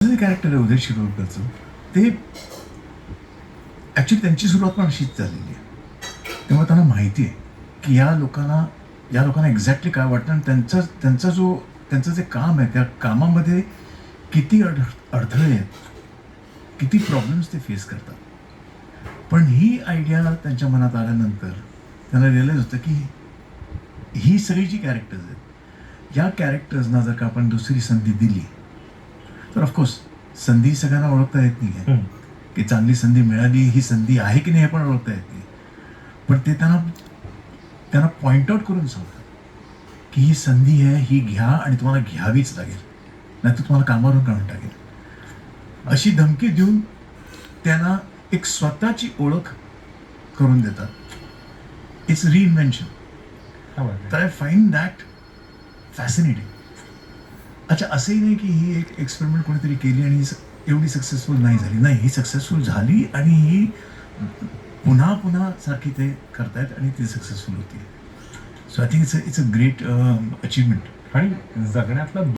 जे कॅरेक्टर आहे उदय शिरोडकरचं, ते ॲक्च्युली त्यांची सुरुवात पण अशीच झालेली आहे. तेव्हा त्यांना माहिती आहे की या लोकांना एक्झॅक्टली काय वाटतं आणि त्यांचं जे काम आहे त्या कामामध्ये किती अडथळे आहेत, किती प्रॉब्लेम्स ते फेस करतात. पण ही आयडिया त्यांच्या मनात आल्यानंतर त्यांना रिअलाईज होतं की ही सगळी जी कॅरेक्टर्स आहेत, या कॅरेक्टर्सना जर का आपण दुसरी संधी दिली तर ऑफकोर्स संधी सगळ्यांना ओळखता येत नाही आहे की चांगली संधी मिळाली, ही संधी आहे की नाही हे पण ओळखता येत नाही. पण ते त्यांना पॉइंट आउट करून सांगतात की ही संधी आहे, ही घ्या आणि तुम्हाला घ्यावीच लागेल, नाहीतर तुम्हाला कामावरून काढून टाकेल. अशी धमकी देऊन त्यांना एक स्वतःची ओळख करून देतात. इट्स रिइन्व्हेन्शन. तर आय फाइंड दॅट फॅसिनेटिंग. अच्छा, असंही नाही की ही एक एक्सपेरिमेंट कोणीतरी केली आणि एवढी सक्सेसफुल नाही झाली. नाही, ही सक्सेसफुल झाली आणि ही पुन्हा पुन्हा सारखी ते करतायत आणि ती सक्सेसफुल होती. So I think it's a great achievement. आणि जगण्यातला